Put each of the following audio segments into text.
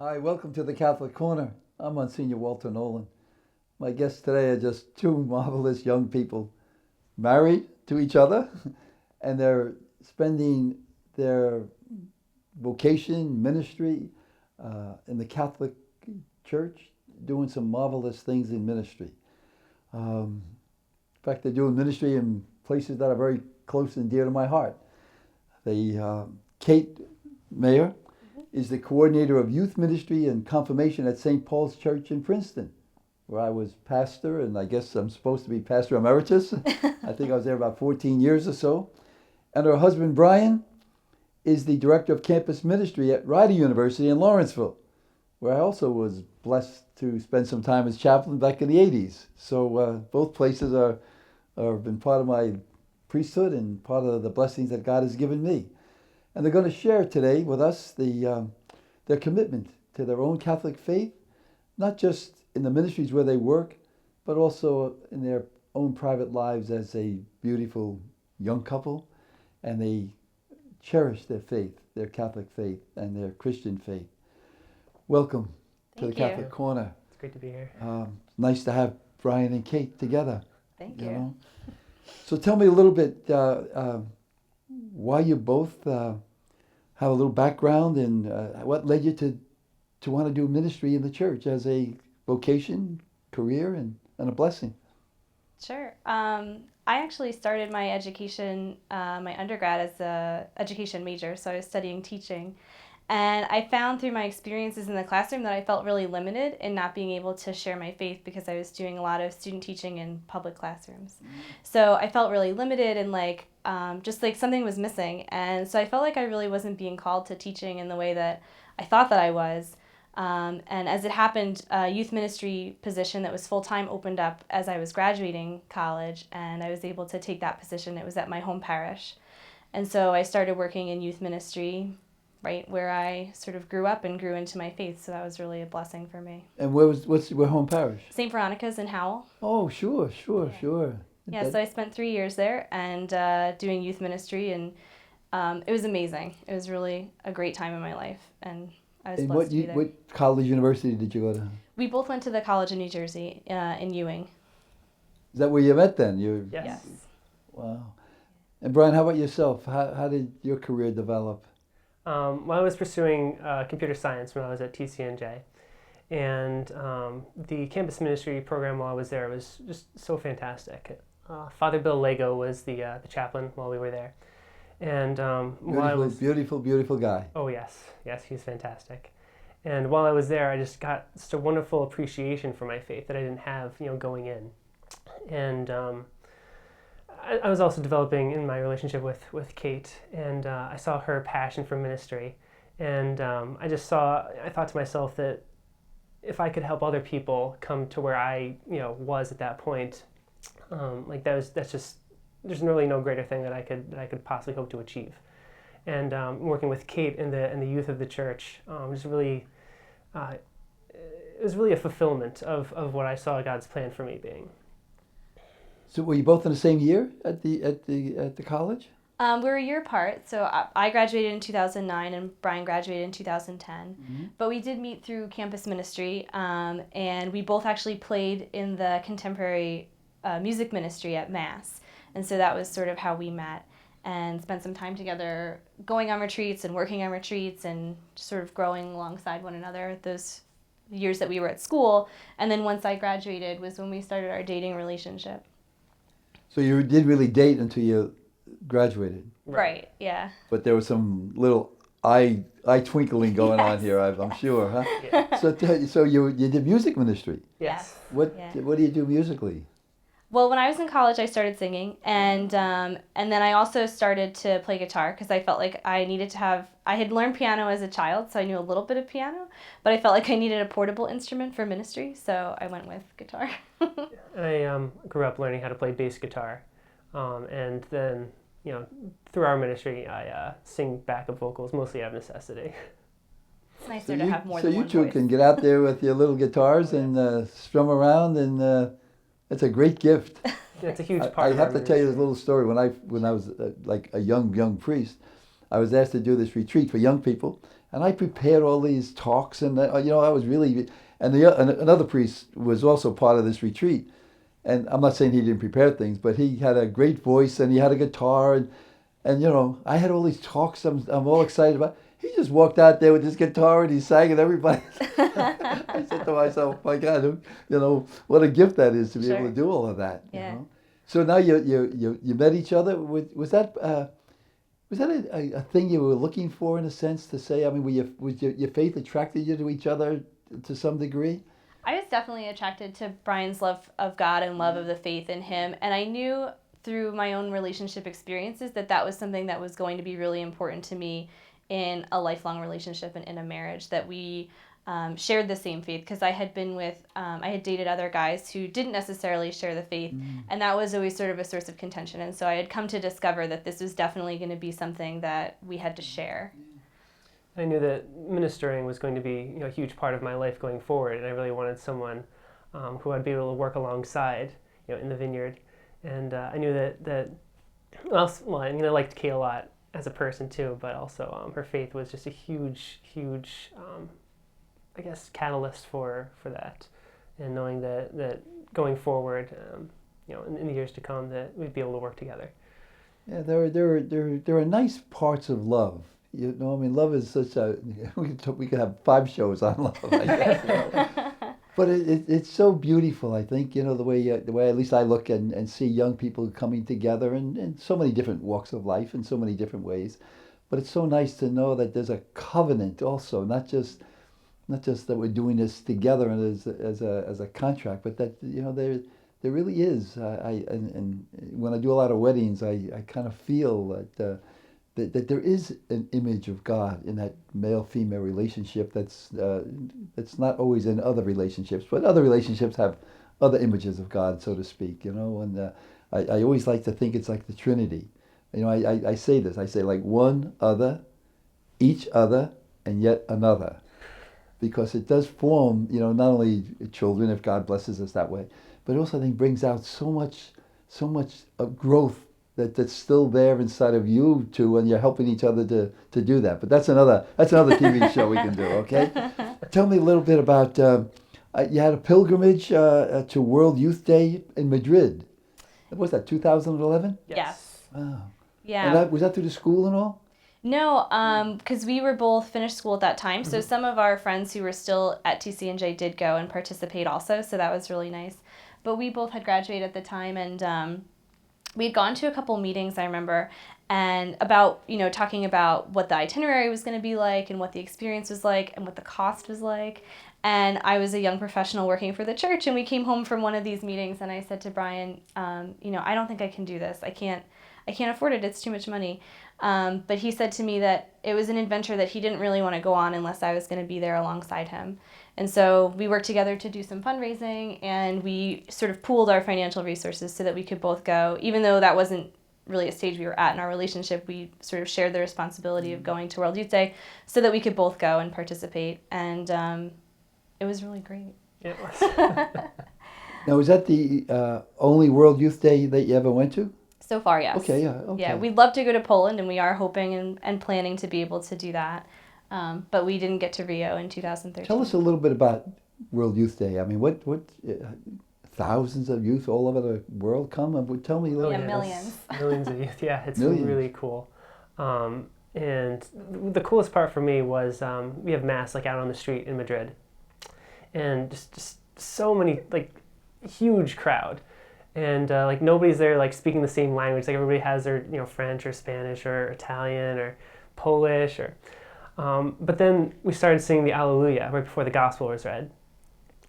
Hi, welcome to the Catholic Corner. I'm Monsignor Walter Nolan. My guests today are just two marvelous young people married to each other, and they're spending their vocation, ministry in the Catholic Church, doing some marvelous things in ministry. In fact, they're doing ministry in places that are very close and dear to my heart. Kait Mayer is the coordinator of youth ministry and confirmation at St. Paul's Church in Princeton, where I was pastor, and I guess I'm supposed to be pastor emeritus. I think I was there about 14 years or so. And her husband, Bryan, is the director of campus ministry at Rider University in Lawrenceville, where I also was blessed to spend some time as chaplain back in the 80s. So both places are been part of my priesthood and part of the blessings that God has given me. And they're going to share today with us their commitment to their own Catholic faith, not just in the ministries where they work, but also in their own private lives as a beautiful young couple. And they cherish their faith, their Catholic faith, and their Christian faith. Welcome to the Catholic Corner. It's great to be here. Nice to have Bryan and Kait together. Thank you. So tell me a little bit why you both have a little background and what led you to want to do ministry in the church as a vocation, career, and a blessing. Sure. I actually started my education, my undergrad as a education major, so I was studying teaching. And I found through my experiences in the classroom that I felt really limited in not being able to share my faith because I was doing a lot of student teaching in public classrooms. So I felt really limited and just like something was missing. And so I felt like I really wasn't being called to teaching in the way that I thought that I was. And as it happened, a youth ministry position that was full-time opened up as I was graduating college, and I was able to take that position. It was at my home parish. And so I started working in youth ministry right where I sort of grew up and grew into my faith, so that was really a blessing for me. And what's your home parish? St. Veronica's in Howell. Oh, sure. Yeah, so I spent 3 years there and doing youth ministry, and it was amazing. It was really a great time in my life, and I was blessed to be there. What college, university did you go to? We both went to the College of New Jersey in Ewing. Is that where you met then? Yes. Wow. And Bryan, how about yourself? How did your career develop? Well, I was pursuing computer science when I was at TCNJ, and the campus ministry program while I was there was just so fantastic. Father Bill Lego was the chaplain while we were there, and while I was beautiful guy. Oh yes, he's fantastic. And while I was there, I just got such a wonderful appreciation for my faith that I didn't have, going in, and I was also developing in my relationship with Kait, and I saw her passion for ministry, and I thought to myself that if I could help other people come to where I was at that point, there's really no greater thing that I could possibly hope to achieve. And working with Kait and the youth of the church was really it was really a fulfillment of what I saw God's plan for me being. So were you both in the same year at the college? We were a year apart, so I graduated in 2009 and Bryan graduated in 2010. Mm-hmm. But we did meet through campus ministry, and we both actually played in the contemporary music ministry at Mass. And so that was sort of how we met and spent some time together going on retreats and working on retreats and sort of growing alongside one another those years that we were at school. And then once I graduated was when we started our dating relationship. So you did really date until you graduated. Right, yeah. But there was some little eye twinkling going on here, I'm sure, huh? Yeah. So you did music ministry. Yes. What do you do musically? Well, when I was in college, I started singing, and then I also started to play guitar because I felt like I needed to have. I had learned piano as a child, so I knew a little bit of piano, but I felt like I needed a portable instrument for ministry, so I went with guitar. I grew up learning how to play bass guitar, and then through our ministry, I sing backup vocals mostly out of necessity. It's nicer to have more than one voice. So you two can get out there with your little guitars and strum around, and it's a great gift. Yeah, it's a huge part. I have to tell you this little story. When I was like a young priest, I was asked to do this retreat for young people, And I prepared all these talks, and I was really, and another priest was also part of this retreat. And I'm not saying he didn't prepare things, but he had a great voice and he had a guitar, and I had all these talks I'm all excited about. He just walked out there with his guitar and he sang, and everybody. I said to myself, my God, what a gift that is to be able to do all of that. Yeah. So now you met each other. Was that a thing you were looking for, in a sense, to say? I mean, was your faith attracted you to each other to some degree? I was definitely attracted to Bryan's love of God and love of the faith in him. And I knew through my own relationship experiences that was something that was going to be really important to me in a lifelong relationship and in a marriage, that we shared the same faith. Because I had dated other guys who didn't necessarily share the faith. And that was always sort of a source of contention. And so I had come to discover that this was definitely going to be something that we had to share. I knew that ministering was going to be a huge part of my life going forward, and I really wanted someone who I'd be able to work alongside in the vineyard. And I knew that I liked Kate a lot as a person too, but also her faith was just a huge I guess catalyst for that, and knowing that going forward in the years to come, that we'd be able to work together. Yeah, there are nice parts of love. Love is such a, we could have 5 shows on love, I guess. But it's so beautiful, I think, the way at least I look and see young people coming together in so many different walks of life in so many different ways. But it's so nice to know that there's a covenant also, not just that we're doing this together and as a contract, but that there really is. And when I do a lot of weddings, I kind of feel that there is an image of God in that male-female relationship that's not always in other relationships, but other relationships have other images of God, so to speak, and I always like to think it's like the Trinity. I say this, I say like one, other, each other, and yet another, because it does form, not only children, if God blesses us that way, but it also, I think, brings out so much of growth that's still there inside of you two, and you're helping each other to do that. But that's another TV show we can do. Okay, tell me a little bit about you had a pilgrimage to World Youth Day in Madrid. What was that, 2011? Yes. Wow. Yeah. And was that through the school and all? No, because we were both finished school at that time. So some of our friends who were still at TC&J did go and participate also. So that was really nice. But we both had graduated at the time, and we had gone to a couple meetings, I remember, and about, talking about what the itinerary was going to be like and what the experience was like and what the cost was like. And I was a young professional working for the church, and we came home from one of these meetings, and I said to Bryan, I don't think I can do this. I can't afford it. It's too much money. But he said to me that it was an adventure that he didn't really want to go on unless I was going to be there alongside him. And so we worked together to do some fundraising, and we sort of pooled our financial resources so that we could both go. Even though that wasn't really a stage we were at in our relationship, we sort of shared the responsibility of going to World Youth Day so that we could both go and participate. And it was really great. It was. Now, was that the only World Youth Day that you ever went to? So far, yes. Okay, yeah. Okay. Yeah, we'd love to go to Poland, and we are hoping and planning to be able to do that. But we didn't get to Rio in 2013. Tell us a little bit about World Youth Day. I mean, what thousands of youth all over the world come? Tell me a little. Yeah, bit. millions. Millions of youth. Yeah, it's Millions. really cool. And the coolest part for me was we have mass out on the street in Madrid, and just so many huge crowd. And nobody's there speaking the same language. Everybody has their French or Spanish or Italian or Polish or. But then we started singing the Alleluia right before the gospel was read.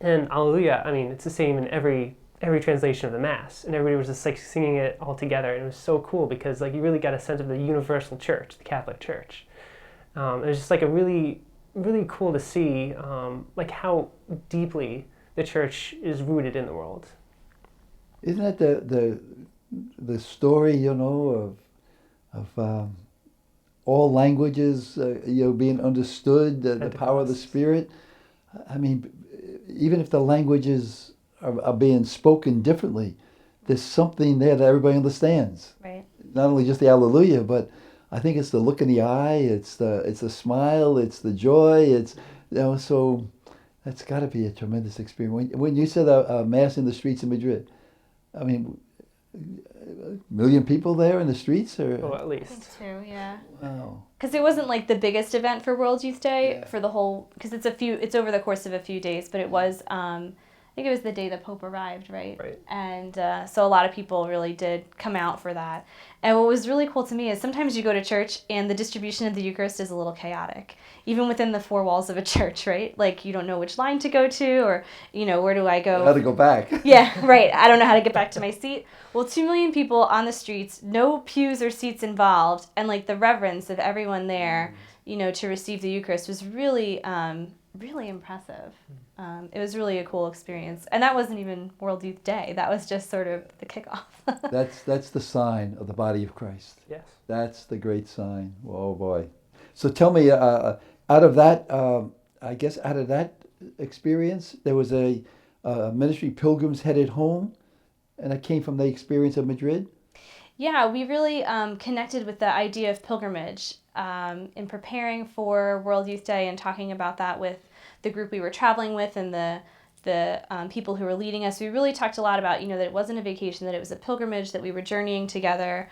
And Alleluia, it's the same in every translation of the Mass. And everybody was just singing it all together. And it was so cool because you really got a sense of the universal church, the Catholic Church. It was just a really, really cool to see how deeply the church is rooted in the world. Isn't that the story, of all languages, being understood, the power of the Spirit? I mean, even if the languages are being spoken differently, there's something there that everybody understands. Right. Not only just the Alleluia, but I think it's the look in the eye, it's the smile, it's the joy, it's, so that's got to be a tremendous experience. When you said a mass in the streets of Madrid, I mean, a million people there in the streets, or? Oh, at I least. think too, yeah. Wow. Because it wasn't like the biggest event for World Youth Day Yeah. for the whole, because it's over the course of a few days, but it was, I think it was the day the Pope arrived, right? Right. And so a lot of people really did come out for that. And what was really cool to me is sometimes you go to church and the distribution of the Eucharist is a little chaotic, even within the four walls of a church, right? Like you don't know which line to go to, or, where do I go? How to go back. Yeah, right. I don't know how to get back to my seat. Well, 2 million people on the streets, no pews or seats involved, and like the reverence of everyone there, to receive the Eucharist was really, really impressive. It was really a cool experience. And that wasn't even World Youth Day. That was just sort of the kickoff. That's the sign of the body of Christ. Yes. That's the great sign. Oh boy. So tell me, out of that, I guess out of that experience, there was a ministry, Pilgrims Headed Home, and that came from the experience of Madrid. Yeah, we really connected with the idea of pilgrimage in preparing for World Youth Day and talking about that with the group we were traveling with and the people who were leading us. We really talked a lot about, that it wasn't a vacation, that it was a pilgrimage, that we were journeying together,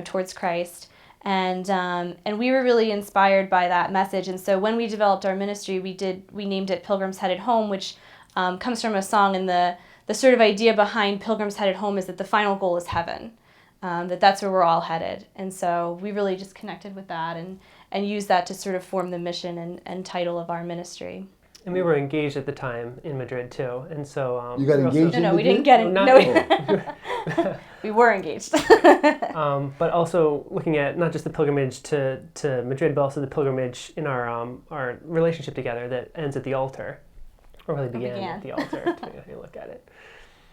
towards Christ. And we were really inspired by that message. And so when we developed our ministry, we named it Pilgrims Headed Home, which comes from a song. And the sort of idea behind Pilgrims Headed Home is that the final goal is heaven. That's where we're all headed. And so we really just connected with that and used that to sort of form the mission and title of our ministry. And we were engaged at the time in Madrid too, and so You got we also- engaged in No, we Madrid? didn't get it. Not- No, we were engaged. But also looking at not just the pilgrimage to Madrid, but also the pilgrimage in our relationship together that ends at the altar, or really began at the altar, depending on how you look at it.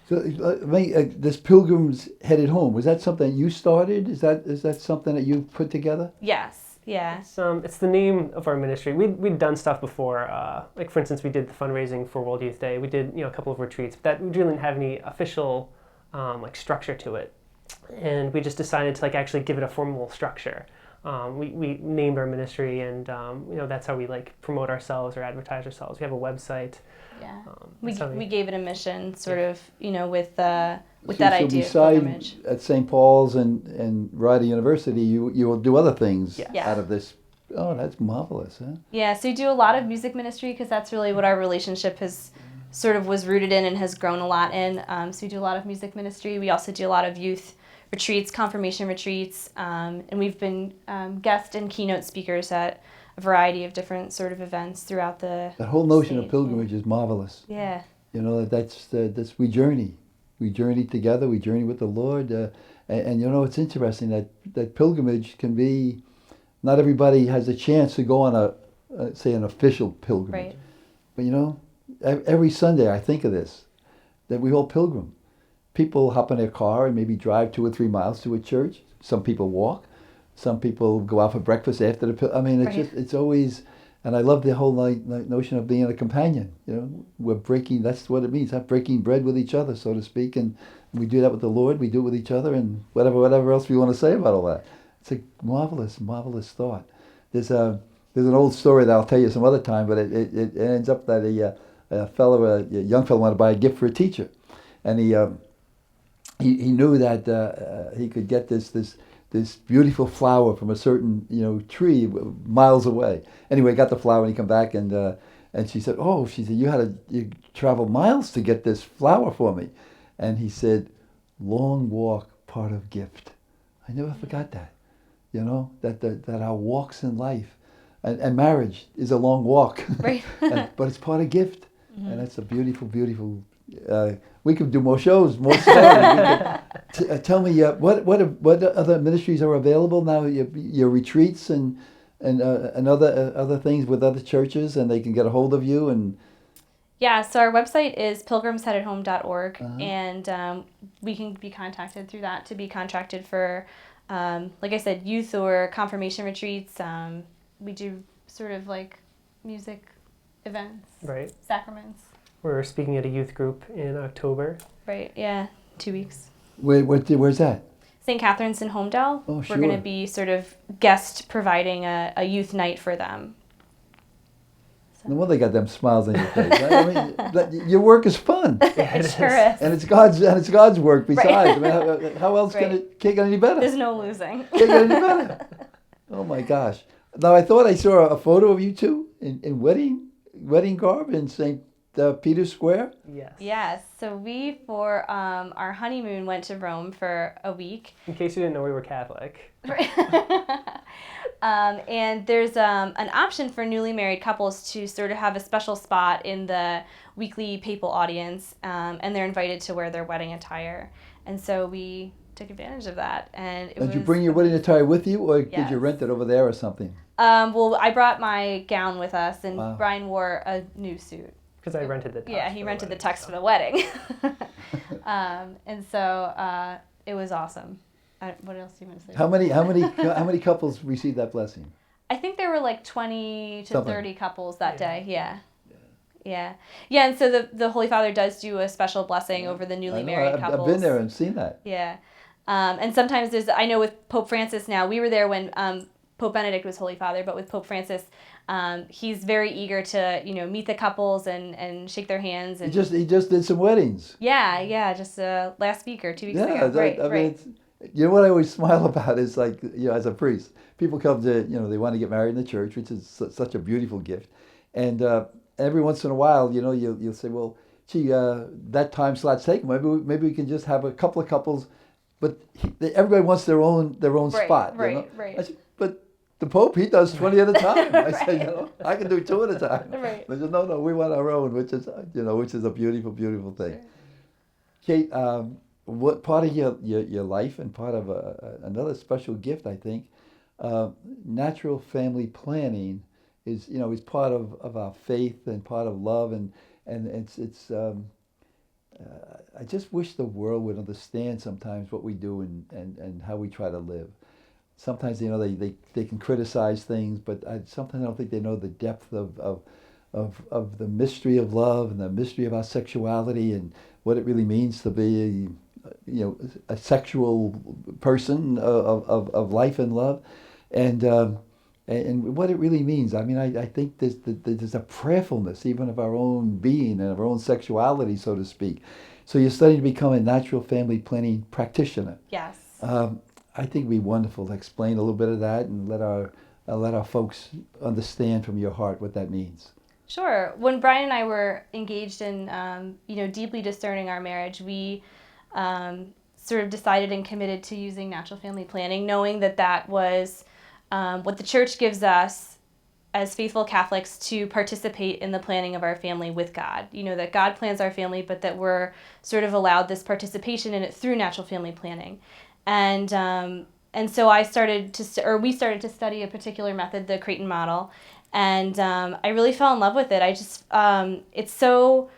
So this Pilgrims Headed Home, was that something you started? Is that something that you put together? Yes. Yeah. It's the name of our ministry. We'd done stuff before, like for instance, we did the fundraising for World Youth Day. We did a couple of retreats, but that we didn't have any official structure to it, and we just decided to actually give it a formal structure. We named our ministry, and that's how we promote ourselves or advertise ourselves. We have a website. Yeah. That's how We gave it a mission, sort of, with that So idea of pilgrimage. beside at St. Paul's and Rider University, you will do other things Yeah. out of this. Oh, that's marvelous, huh? Yeah, so we do a lot of music ministry because that's really what our relationship has sort of was rooted in and has grown a lot in. So we do a lot of music ministry. We also do a lot of youth retreats, confirmation retreats, and we've been guest and keynote speakers at a variety of different sort of events throughout the That whole notion of state. pilgrimage is marvelous. Yeah. That's we journey. We journey together. We journey with the Lord. And it's interesting that pilgrimage can be, not everybody has a chance to go on say an official pilgrimage. Right. But every Sunday I think of this, that we all pilgrim. People hop in their car and maybe drive 2 or 3 miles to a church. Some people walk. Some people go out for breakfast after it's always, and I love the whole notion of being a companion. We're breaking, that's what it means, breaking bread with each other, so to speak, and we do that with the Lord, we do it with each other, and whatever else we want to say about all that. It's a marvelous, marvelous thought. There's an old story that I'll tell you some other time, but it ends up that a young fellow wanted to buy a gift for a teacher, and he knew that he could get this beautiful flower from a certain tree miles away. Anyway, got the flower and he come back and she said, you travel miles to get this flower for me. And he said, long walk, part of gift. I never forgot that. That our walks in life and marriage is a long walk, Right. but it's part of gift. Mm-hmm. And that's a beautiful, beautiful. We could do more shows, more stories. Tell me, what other ministries are available now? Your retreats and other things with other churches, and they can get a hold of you. And Yeah, so our website is pilgrimsheadedhome.org, Uh-huh. and we can be contacted through that to be contracted for, like I said, youth or confirmation retreats. We do sort of music events, Right. sacraments. We're speaking at a youth group in October. Right, yeah, 2 weeks. where's that? St. Catherine's in Homedale. Oh, We're going to sure. be sort of guest providing a youth night for them. No wonder they got them smiles on your face. I mean, your work is fun, Yeah, It sure is. and it's God's work besides. Right. I mean, how else Right. can't get any better? There's no losing. Can't get any better. Oh my gosh! Now I thought I saw a photo of you two in wedding garb in St. Peter's Square. Yes. Yes. So we, for our honeymoon, went to Rome for a week. In case you didn't know, we were Catholic. And there's an option for newly married couples to sort of have a special spot in the weekly papal audience, and they're invited to wear their wedding attire. And so we took advantage of that. And Did you bring your wedding attire with you, or did Yes. you rent it over there or something? Well, I brought my gown with us, and Wow. Bryan wore a new suit. Because I rented the tux. Yeah, for he the rented the wedding, tux so. for the wedding. And so it was awesome. What else do you want to say? How many couples received that blessing? I think there were like 20 to Something. 30 couples that Yeah. day. Yeah. And so the Holy Father does do a special blessing over the newly I know, married I've couples. been there and seen that. Yeah. And sometimes I know with Pope Francis now, we were there when Pope Benedict was Holy Father, but with Pope Francis, he's very eager to, meet the couples and shake their hands. And He just did some weddings. Yeah, just last week or 2 weeks Yeah, ago. Right. I mean, you know what I always smile about is like, as a priest, people come to, they want to get married in the church, which is such a beautiful gift. And every once in a while, you'll say, well, gee, that time slot's taken. Maybe we can just have a couple of couples, but everybody wants their own spot. Right. I said, but the Pope, he does 20 at a time. I said, Right. I can do 2 at a time. Right. They said, no, we want our own, which is a beautiful, beautiful thing. Kate, what part of your life and part of another special gift, I think, natural family planning is part of our faith and part of love, and it's I just wish the world would understand sometimes what we do and how we try to live. Sometimes they can criticize things, but sometimes I don't think they know the depth of the mystery of love and the mystery of our sexuality and what it really means to be a sexual person of life and love, and what it really means. I mean, I think there's a prayerfulness even of our own being and of our own sexuality, so to speak. So you're studying to become a natural family planning practitioner. Yes. I think it'd be wonderful to explain a little bit of that and let our folks understand from your heart what that means. Sure. When Bryan and I were engaged in, deeply discerning our marriage, we sort of decided and committed to using natural family planning, knowing that was what the church gives us as faithful Catholics to participate in the planning of our family with God. That God plans our family, but that we're sort of allowed this participation in it through natural family planning. And so we started to study a particular method, the Creighton model, and I really fell in love with it. I just it's so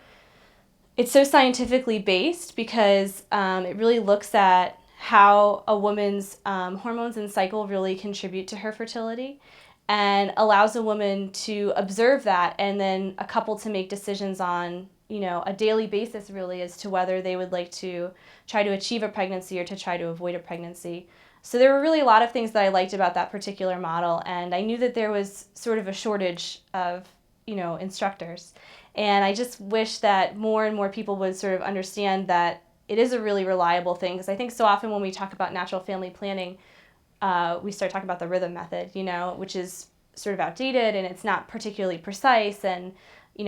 scientifically based because it really looks at how a woman's hormones and cycle really contribute to her fertility, and allows a woman to observe that, and then a couple to make decisions on a daily basis really as to whether they would like to try to achieve a pregnancy or to try to avoid a pregnancy. So there were really a lot of things that I liked about that particular model, and I knew that there was sort of a shortage of, instructors. And I just wish that more and more people would sort of understand that it is a really reliable thing, because I think so often when we talk about natural family planning, we start talking about the rhythm method, which is sort of outdated and it's not particularly precise, and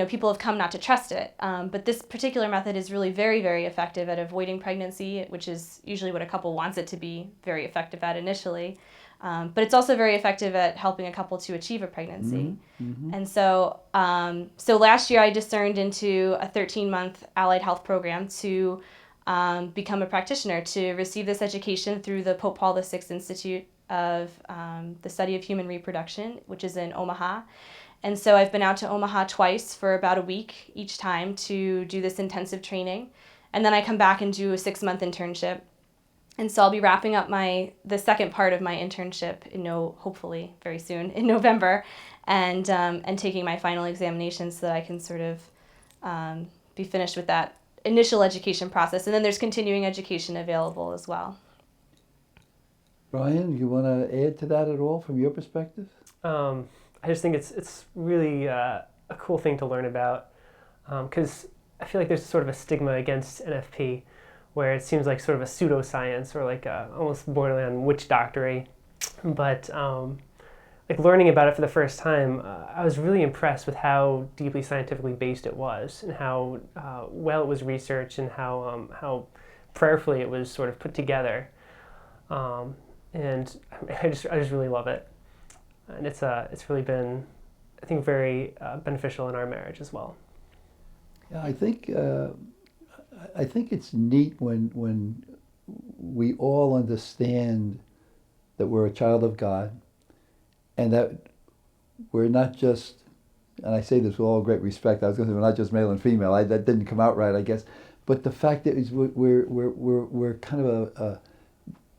people have come not to trust it. But this particular method is really very, very effective at avoiding pregnancy, which is usually what a couple wants it to be very effective at initially. But it's also very effective at helping a couple to achieve a pregnancy. Mm-hmm. And so last year I discerned into a 13-month allied health program to become a practitioner, to receive this education through the Pope Paul VI Institute of the Study of Human Reproduction, which is in Omaha. And so I've been out to Omaha twice for about a week each time to do this intensive training. And then I come back and do a 6-month internship. And so I'll be wrapping up the second part of my internship hopefully very soon in November, and taking my final examination so that I can sort of be finished with that initial education process. And then there's continuing education available as well. Bryan, you want to add to that at all from your perspective? I just think it's really a cool thing to learn about, because I feel like there's sort of a stigma against NFP, where it seems like sort of a pseudoscience or like almost borderline witch doctory. But like learning about it for the first time, I was really impressed with how deeply scientifically based it was, and how well it was researched, and how prayerfully it was sort of put together. And I just really love it, and it's really been, I think, very beneficial in our marriage as well. Yeah, I think it's neat when we all understand that we're a child of God, and that we're not just, and I say this with all great respect, I was going to say we're not just male and female. That didn't come out right, I guess. But the fact that we're kind of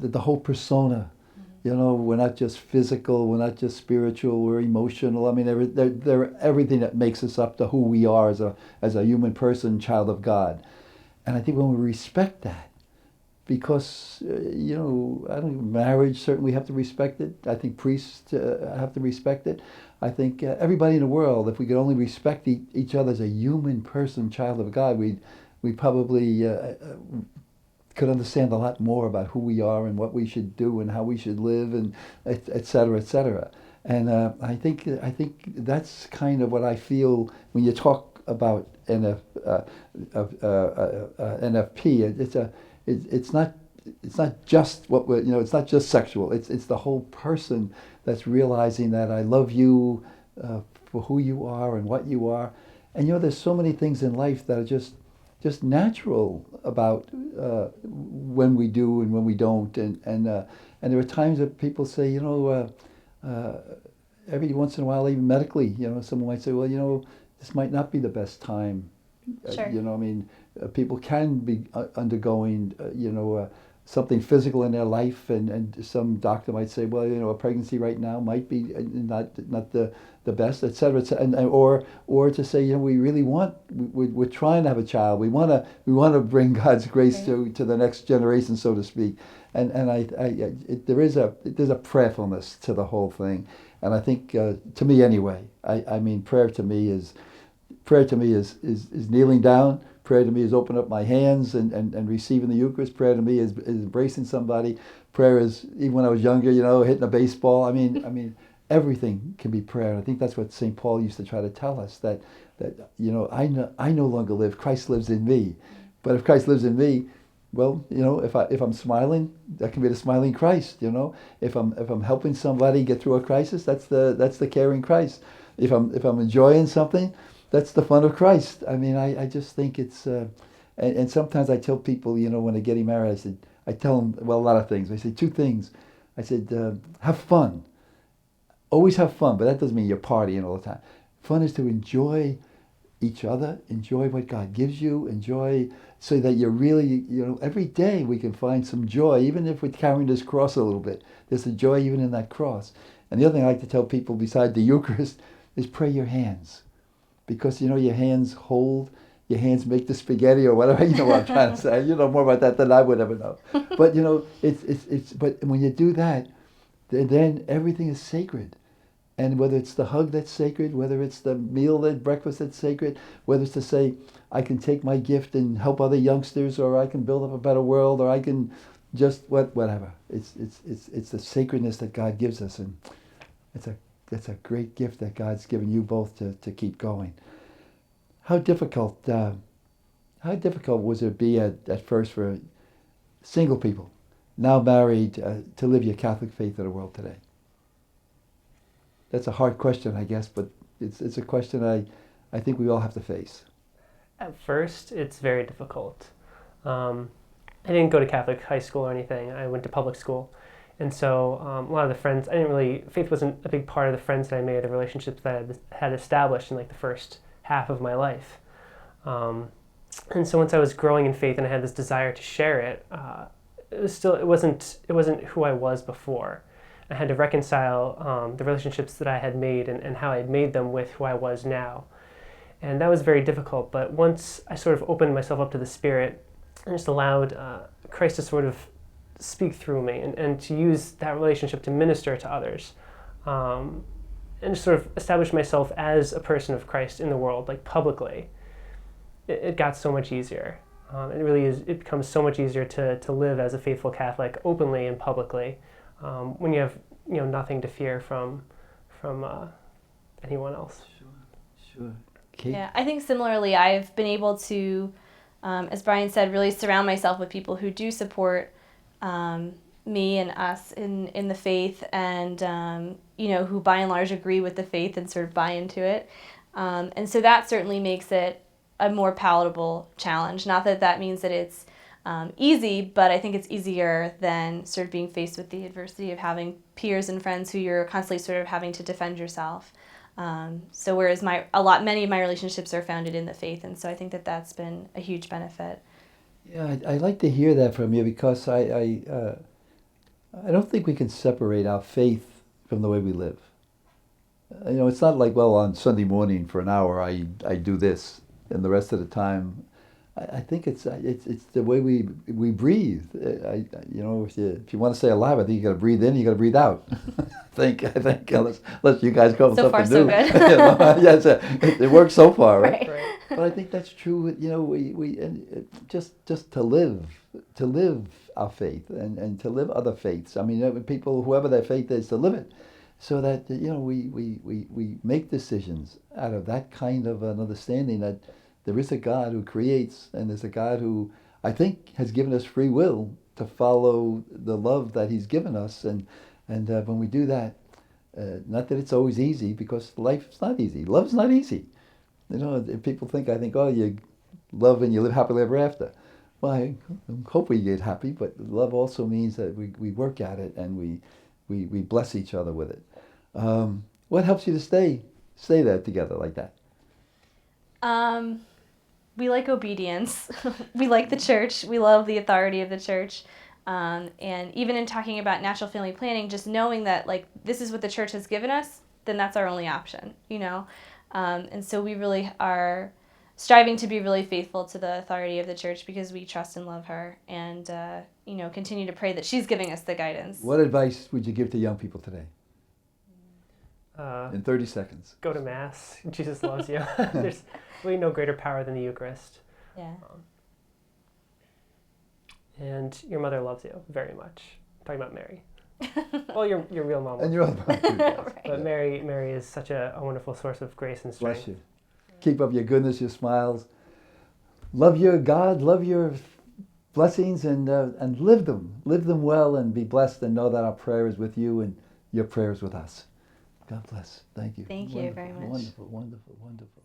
the whole persona. You know, we're not just physical, we're not just spiritual, we're emotional. I mean, they're everything that makes us up to who we are as a human person, child of God. And I think when we respect that, because, you know, I think marriage, certainly we have to respect it. I think priests have to respect it. I think everybody in the world, if we could only respect each other as a human person, child of God, we probably could understand a lot more about who we are and what we should do and how we should live, and et cetera, et cetera. And I think that's kind of what I feel when you talk about NFP. It's not just what we're, you know, it's not just sexual. It's the whole person that's realizing that I love you for who you are and what you are. And you know, there's so many things in life that are just natural about when we do and when we don't, and there are times that people say, you know, every once in a while, even medically, you know, someone might say, well, you know, this might not be the best time. Sure. You know, I mean, people can be undergoing, you know, something physical in their life, and some doctor might say, well, you know, a pregnancy right now might be not the best, et cetera, and or to say, you know, we really want, we're trying to have a child, we want to bring God's grace to the next generation, so to speak, and there's a prayerfulness to the whole thing, and I think to me anyway, I mean, prayer to me is kneeling down. Prayer to me is opening up my hands and receiving the Eucharist. Prayer to me is embracing somebody. Prayer is, even when I was younger, you know, hitting a baseball. I mean, everything can be prayer. And I think that's what St. Paul used to try to tell us, that you know, I no longer live. Christ lives in me. But if Christ lives in me, well, you know, if I'm smiling, that can be the smiling Christ. You know, if I'm helping somebody get through a crisis, that's the caring Christ. If I'm enjoying something, that's the fun of Christ. I mean, I just think it's, and sometimes I tell people, you know, when they're getting married, I tell them, well, a lot of things. I say two things. I said, have fun. Always have fun, but that doesn't mean you're partying all the time. Fun is to enjoy each other, enjoy what God gives you, enjoy, so that you're really, you know, every day we can find some joy, even if we're carrying this cross a little bit. There's a joy even in that cross. And the other thing I like to tell people, beside the Eucharist, is pray your hands. Because, you know, your hands make the spaghetti or whatever, you know what I'm trying to say. You know more about that than I would ever know. But, you know, but when you do that, then everything is sacred. And whether it's the hug that's sacred, whether it's the meal, that breakfast that's sacred, whether it's to say, I can take my gift and help other youngsters, or I can build up a better world, or I can just whatever. It's the sacredness that God gives us, and it's a great gift that God's given you both to keep going. How difficult was it be at first for single people, now married, to live your Catholic faith in the world today? That's a hard question, I guess, but it's a question I think we all have to face. At first, it's very difficult. I didn't go to Catholic high school or anything. I went to public school. And so a lot of the friends, faith wasn't a big part of the friends that I made, the relationships that I had established in like the first half of my life. And so once I was growing in faith and I had this desire to share it, it wasn't who I was before. I had to reconcile the relationships that I had made and how I had made them with who I was now. And that was very difficult, but once I sort of opened myself up to the Spirit and just allowed Christ to sort of speak through me, and to use that relationship to minister to others, and sort of establish myself as a person of Christ in the world, like publicly. It got so much easier. It really is. It becomes so much easier to live as a faithful Catholic openly and publicly when you have nothing to fear from anyone else. Sure. Kate? Yeah, I think similarly, I've been able to, as Bryan said, really surround myself with people who do support me and us in the faith, and who by and large agree with the faith and sort of buy into it. And so that certainly makes it a more palatable challenge. Not that that means that it's easy, but I think it's easier than sort of being faced with the adversity of having peers and friends who you're constantly sort of having to defend yourself. So whereas many of my relationships are founded in the faith, and so I think that that's been a huge benefit. Yeah, I like to hear that from you, because I don't think we can separate our faith from the way we live. It's not like, well, on Sunday morning for an hour I do this, and the rest of the time, I think it's the way we breathe. If you want to stay alive, I think you got to breathe in, you got to breathe out. I think unless you guys come up with So far, something so new. good. Yes, it works so far, right? Right. But I think that's true. We just to live our faith and to live other faiths. I mean, people, whoever their faith is, to live it, so that we make decisions out of that kind of an understanding that there is a God who creates, and there's a God who, I think, has given us free will to follow the love that He's given us, and when we do that, not that it's always easy, because life's not easy. Love's not easy. People think, oh, you love and you live happily ever after. Well, I hope we get happy, but love also means that we work at it, and we bless each other with it. What helps you to stay there together like that? We like obedience. We like the church. We love the authority of the church. And even in talking about natural family planning, just knowing that this is what the church has given us, then that's our only option, And so we really are striving to be really faithful to the authority of the church, because we trust and love her, and continue to pray that she's giving us the guidance. What advice would you give to young people today? In 30 seconds. Go to Mass. Jesus loves you. There's really no greater power than the Eucharist. Yeah. And your mother loves you very much. I'm talking about Mary. Well, your real mom. And your other mom too. Right. But Mary is such a wonderful source of grace and strength. Bless you. Keep up your goodness, your smiles. Love your God, love your blessings, and live them. Live them well, and be blessed, and know that our prayer is with you and your prayer is with us. God bless. Thank you. Thank you very much. Wonderful, wonderful, wonderful.